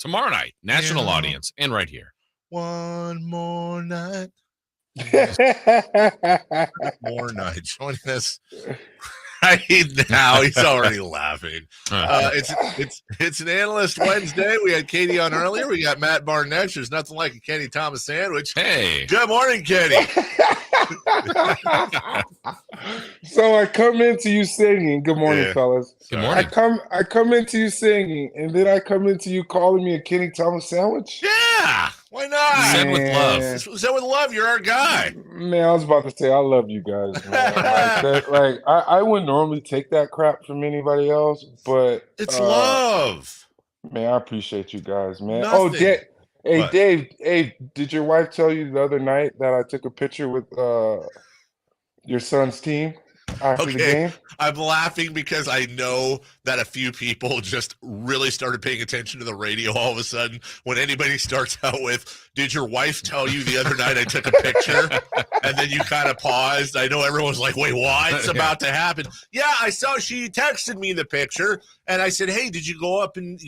tomorrow night, national audience, and right here. One more night. More night. Joining us right now. He's already laughing. It's an Analyst Wednesday. We had Katie on earlier. We got Matt Barnett. There's nothing like a Kenny Thomas sandwich. Hey. Good morning, Kenny. So I come into you singing. Good morning, fellas. Good morning. I come into you singing, and then I come into you calling me a Kenny Thomas sandwich. Yeah, why not? Said with love. Said with love. You're our guy. Man, I was about to say I love you guys, man. I wouldn't normally take that crap from anybody else, but it's love. Man, I appreciate you guys, man. Nothing. Hey, Dave. Hey, did your wife tell you the other night that I took a picture with your son's team after the game? I'm laughing because I know that a few people just really started paying attention to the radio all of a sudden when anybody starts out with, did your wife tell you the other night I took a picture? And then you kind of paused. I know everyone's like, wait, what's about to happen? Yeah, I saw she texted me the picture. And I said, hey, did you go up and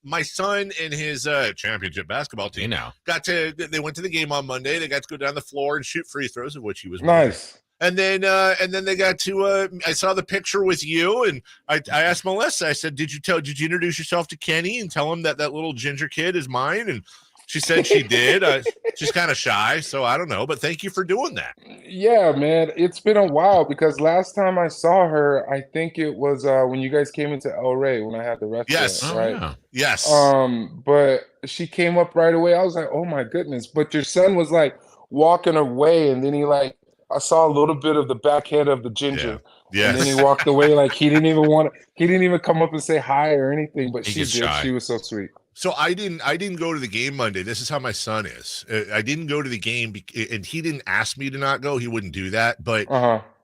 my son and his championship basketball team they went to the game on Monday. They got to go down the floor and shoot free throws, of which he was nice. And then they got to. I saw the picture with you, and I asked Melissa. I said, "Did you introduce yourself to Kenny and tell him that little ginger kid is mine?" And she said she did. She's kind of shy, so I don't know. But thank you for doing that. Yeah, man, it's been a while because last time I saw her, I think it was when you guys came into El Rey when I had the restaurant. Yes, right? Yeah. Yes. But she came up right away. I was like, oh my goodness! But your son was like walking away, and then I saw a little bit of the back head of the ginger. Yeah. And then he walked away like he didn't even come up and say hi or anything, but she did. Shy. She was so sweet. So I didn't go to the game Monday. This is how my son is. I didn't go to the game and he didn't ask me to not go. He wouldn't do that, but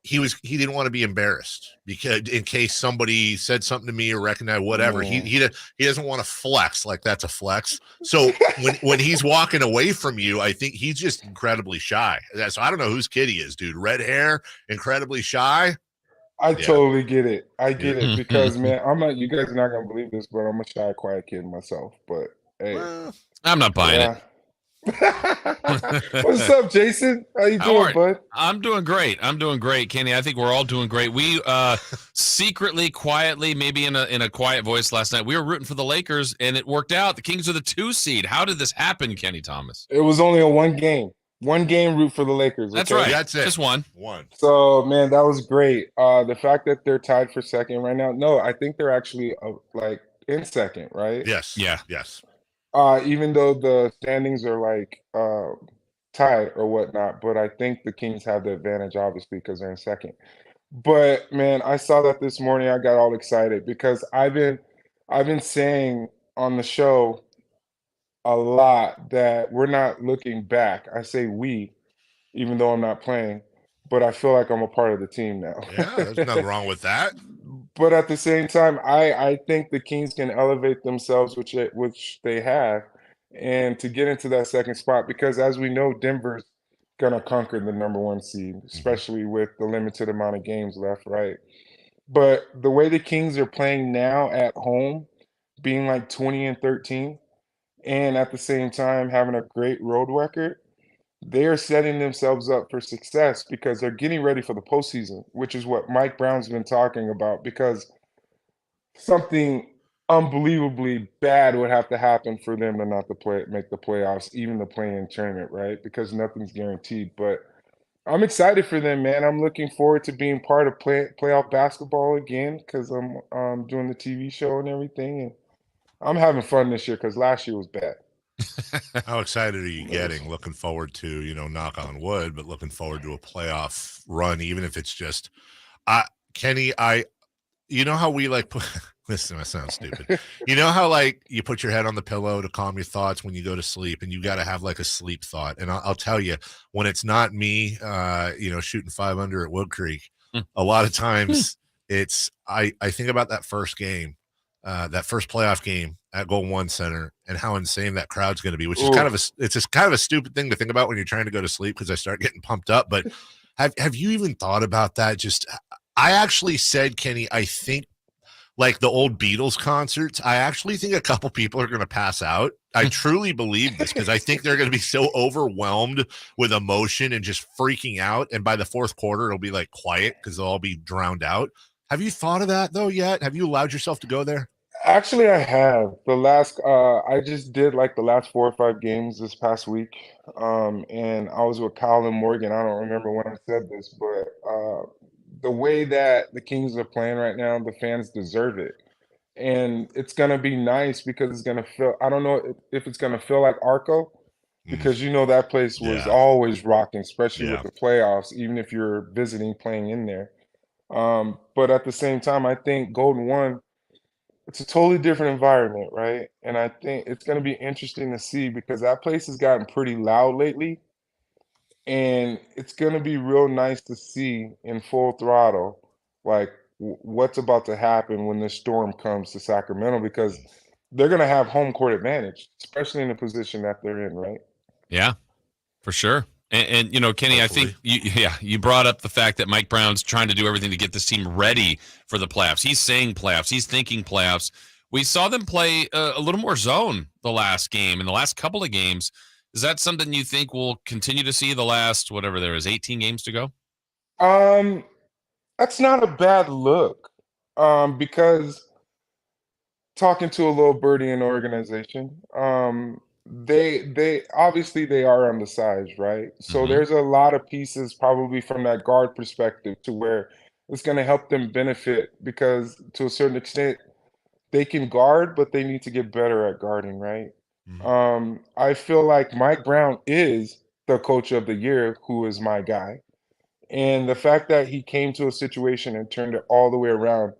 he didn't want to be embarrassed because in case somebody said something to me or recognized whatever. He doesn't want to flex like that's a flex. So when he's walking away from you, I think he's just incredibly shy. So I don't know whose kid he is, dude. Red hair, incredibly shy. I totally get it. I get it because man, you guys are not gonna believe this, but I'm a shy, quiet kid myself. But hey, I'm not buying it. What's up, Jason? How you doing, bud? I'm doing great, Kenny. I think we're all doing great. We secretly, quietly, maybe in a quiet voice last night, we were rooting for the Lakers, and it worked out. The Kings are the 2 seed. How did this happen, Kenny Thomas? It was only a one game root for the Lakers. Okay? That's right. That's it. Just one. So, man, that was great. The fact that they're tied for second right now. No, I think they're actually like in second, right? Yes. Yeah. Yes. Even though the standings are like tied or whatnot, but I think the Kings have the advantage, obviously, because they're in second. But man, I saw that this morning. I got all excited because I've been saying on the show a lot that we're not looking back. I say we, even though I'm not playing, but I feel like I'm a part of the team now. Yeah, there's nothing wrong with that. But at the same time, I think the Kings can elevate themselves, which they have, and to get into that second spot, because as we know, Denver's going to conquer the number 1 seed, especially with the limited amount of games left, right? But the way the Kings are playing now at home, being like 20-13, and at the same time having a great road record, they are setting themselves up for success because they're getting ready for the postseason, which is what Mike Brown's been talking about, because something unbelievably bad would have to happen for them to not make the playoffs, even the play-in tournament, right? Because nothing's guaranteed. But I'm excited for them, man. I'm looking forward to being part of playoff basketball again because I'm doing the TV show and everything. And I'm having fun this year because last year was bad. How excited are you getting? Looking forward to, knock on wood, but looking forward to a playoff run, even if it's just Kenny, you know how we listen, I sound stupid. You know how you put your head on the pillow to calm your thoughts when you go to sleep, and you got to have a sleep thought. And I'll tell you, when it's not me, shooting 5 under at Wood Creek, a lot of times it's I think about that first game, that first playoff game at Golden One Center, and how insane that crowd's going to be. Which is it's just kind of a stupid thing to think about when you're trying to go to sleep, because I start getting pumped up. But have you even thought about that? I actually said, Kenny, I think like the old Beatles concerts, I actually think a couple people are going to pass out. I truly believe this because I think they're going to be so overwhelmed with emotion and just freaking out. And by the fourth quarter, it'll be like quiet because they'll all be drowned out. Have you thought of that though yet? Have you allowed yourself to go there? Actually, I have. I just did like the last 4 or 5 games this past week. And I was with Kyle and Morgan. I don't remember when I said this, but the way that the Kings are playing right now, the fans deserve it. And it's gonna be nice because it's gonna feel, I don't know if it's gonna feel like Arco, because that place was Yeah. always rocking, especially Yeah. with the playoffs, even if you're visiting playing in there. But at the same time, I think Golden One, it's a totally different environment, right? And I think it's going to be interesting to see because that place has gotten pretty loud lately. And it's going to be real nice to see in full throttle, like what's about to happen when this storm comes to Sacramento because they're going to have home court advantage, especially in the position that they're in, right? Yeah, for sure. And Kenny, Hopefully. I think you brought up the fact that Mike Brown's trying to do everything to get this team ready for the playoffs. He's saying playoffs. He's thinking playoffs. We saw them play a little more zone the last game and the last couple of games. Is that something you think we'll continue to see the last, whatever there is, 18 games to go? Um, that's not a bad look. Because talking to a little birdie in the organization, they obviously they are undersized, right? So Mm-hmm. there's a lot of pieces probably from that guard perspective to where it's going to help them benefit because to a certain extent they can guard, but they need to get better at guarding, right? Mhm. I feel like Mike Brown is the coach of the year, who is my guy. And the fact that he came to a situation and turned it all the way around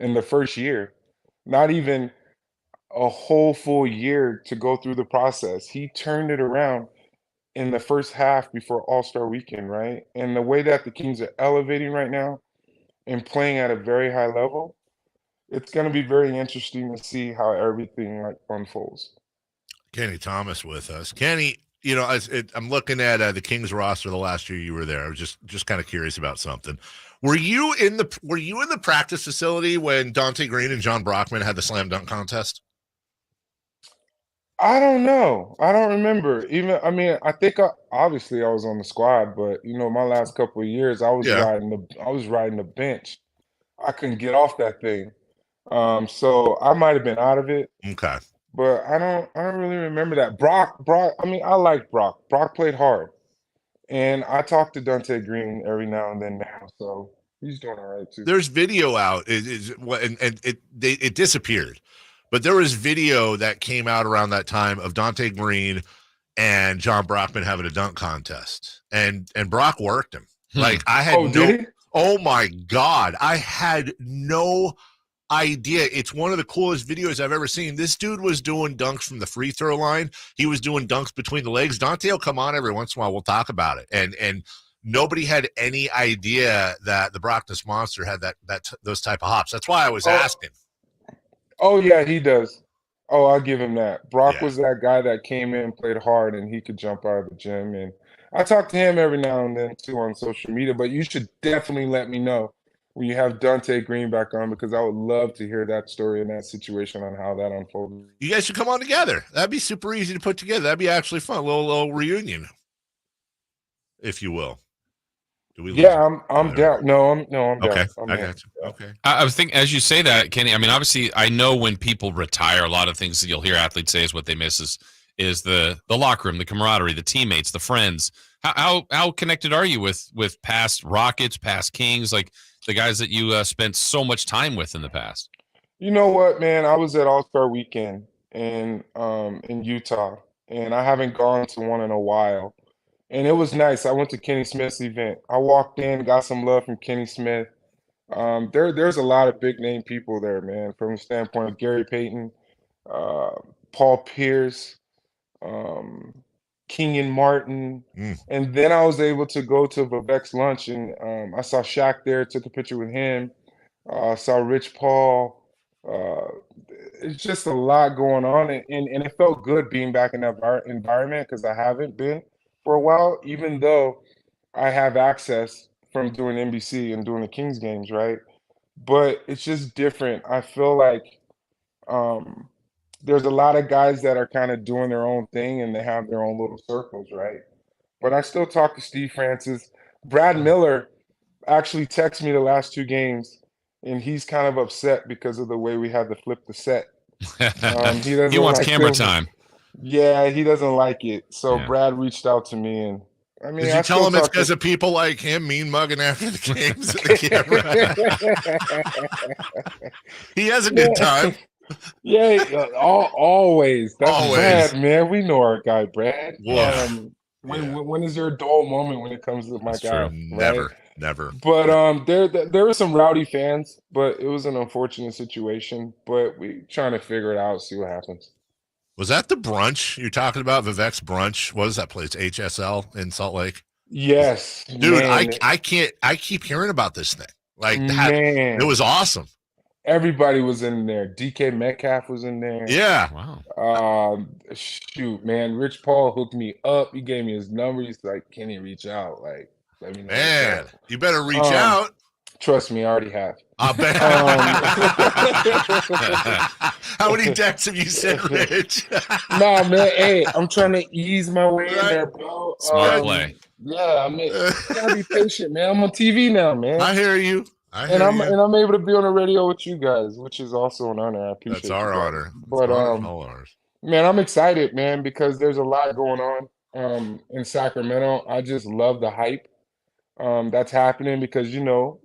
in the first year, not even a whole full year to go through the process. He turned it around in the first half before All-Star weekend, right? And the way that the Kings are elevating right now and playing at a very high level, it's going to be very interesting to see how everything like unfolds. Kenny Thomas with us. Kenny, I'm looking at the Kings roster the last year you were there. I was just kind of curious about something. Were you in the practice facility when Dante Green and John Brockman had the slam dunk contest? I don't know. I don't remember. Even I think obviously I was on the squad, but my last couple of years Yeah. I was riding the bench. I couldn't get off that thing. So I might have been out of it. Okay. But I don't really remember that. Brock, I like Brock. Brock played hard. And I talk to Dante Green every now and then now, so he's doing all right too. There's video out. It disappeared, but there was video that came out around that time of Dante Green and John Brockman having a dunk contest, and Brock worked him. Like I had Did he? Oh my God, I had no idea. It's one of the coolest videos I've ever seen. This dude was doing dunks from the free throw line. He was doing dunks between the legs. Dante will come on every once in a while. We'll talk about it. And nobody had any idea that the Brockness Monster had those type of hops. That's why I was asking. Oh yeah, he does. Oh, I'll give him that. Brock Yeah. was that guy that came in, played hard, and he could jump out of the gym. And I talk to him every now and then too on social media. But you should definitely let me know when you have Dante Green back on because I would love to hear that story and that situation on how that unfolded. You guys should come on together. That'd be super easy to put together. That'd be actually fun. A little reunion, if you will. Yeah, I'm down. No, I'm down. Okay, I'm I in. got you. Okay. I was thinking, as you say that, Kenny, I mean, obviously, I know when people retire, a lot of things that you'll hear athletes say is what they miss is the locker room, the camaraderie, the teammates, the friends. How connected are you with past Rockets, past Kings, like the guys that you spent so much time with in the past? You know what, man? I was at All-Star Weekend in Utah, and I haven't gone to one in a while. And it was nice. I went to Kenny Smith's event. I walked in, got some love from Kenny Smith. There's a lot of big name people there, man, from the standpoint of Gary Payton, uh, Paul Pierce, um, Kenyon Martin. And then I was able to go to Vivek's lunch and I saw Shaq there, took a picture with him. Saw Rich Paul. Uh, it's just a lot going on, and it felt good being back in that environment because I haven't been for a while, even though I have access from doing NBC and doing the Kings games, right? but it's just different. I feel like um, there's a lot of guys that are kind of doing their own thing and they have their own little circles, right? But I still talk to Steve Francis. Brad Miller actually texted me the last 2 games, and he's kind of upset because of the way we had to flip the set. He He doesn't wants like camera the time. yeah, he doesn't like it. So Yeah. Brad reached out to me, and I mean, Did I you tell still him it's talk because to of people like him mean mugging after the games at the camera? He has a good time. Yeah, always. That's Always. Brad, man. We know our guy, Brad. Yeah. When is there a dull moment when it comes to my That's guy, true. right? Never. But there were some rowdy fans, but it was an unfortunate situation. But we trying to figure it out, see what happens. Was that the brunch you're talking about? Vivek's brunch? What is that place? HSL in Salt Lake? Yes, Dude, man. I keep hearing about this thing. Like that, Man, it was awesome. everybody was in there. DK Metcalf was in there. Yeah. Wow. Shoot, man. Rich Paul hooked me up. He gave me his number. He's like, "Can he reach out? Like, let me know what's Man, up." you better reach out. Trust me, I already have. I bet. How many decks have you sent, Rich? Nah, man. Hey, I'm trying to ease my way in Right. there, bro. Smart play. Yeah, I mean, you gotta be patient, man. I'm on TV now, man. I hear you. And I'm able to be on the radio with you guys, which is also an honor. I appreciate That's our you guys. honor. But all ours. man, I'm excited, man, because there's a lot going on in Sacramento. I just love the hype that's happening because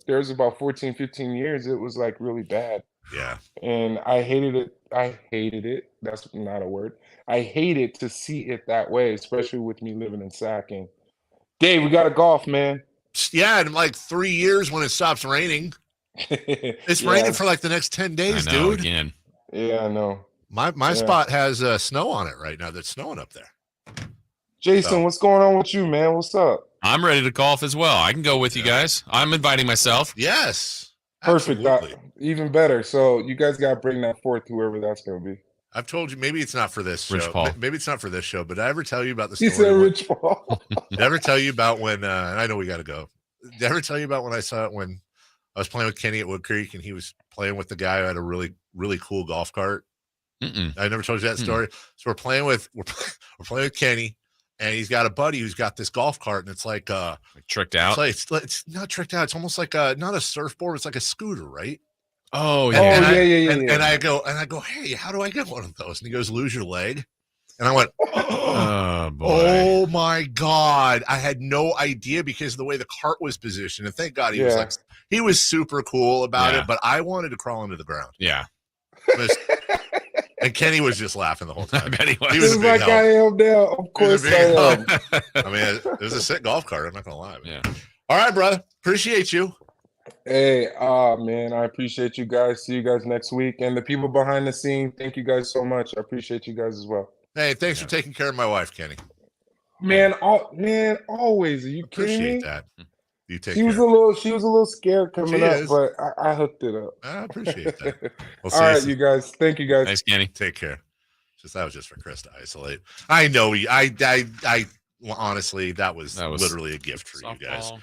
there's about 14, 15 years it was like really bad. Yeah. And I hated it. I hated it. That's not a word. I hated to see it that way, especially with me living in Sac. And Dave, we got to golf, man. Yeah, in like 3 years when it stops raining. It's raining for like the next 10 days, I know, dude. again. Yeah, I know. My spot has snow on it right now. That's snowing up there. Jason, what's going on with you, man? What's up? I'm ready to golf as well. I can go with you guys. I'm inviting myself. Yes. Perfect. Absolutely. Even better. So you guys got to bring that forth, whoever that's going to be. I've told you, maybe it's not for this Rich show. Paul. Maybe it's not for this show, but did I ever tell you about the He story? said Rich Paul. Did I ever tell you about when, and I know we got to go. Did I ever tell you about when I saw it when I was playing with Kenny at Wood Creek and he was playing with the guy who had a really, really cool golf cart? I never told you that story. So we're playing with Kenny, and he's got a buddy who's got this golf cart, and it's like tricked out. It's not tricked out. It's almost like not a surfboard. It's like a scooter, right? Oh, yeah. And I go, hey, how do I get one of those? And he goes, lose your leg. And I went, oh boy. oh my God. I had no idea because of the way the cart was positioned. And thank God he was super cool about it, but I wanted to crawl into the ground. Yeah. And Kenny was just laughing the whole time. I bet he was. He was a big help. I am now. Of course I am. I mean, it was a sick golf cart. I'm not going to lie. Yeah. All right, brother. Appreciate you. Hey, man, I appreciate you guys. See you guys next week. And the people behind the scene, thank you guys so much. I appreciate you guys as well. Hey, thanks for taking care of my wife, Kenny. Man, always. Are you kidding me? Appreciate that. You take She care. was a little scared coming up, but I hooked it up. I appreciate that. We'll All right, you guys. Thank you guys. Thanks, Kenny. Take care. That was just for Chris to isolate. I know. I honestly, that was literally a gift for you guys. Softball.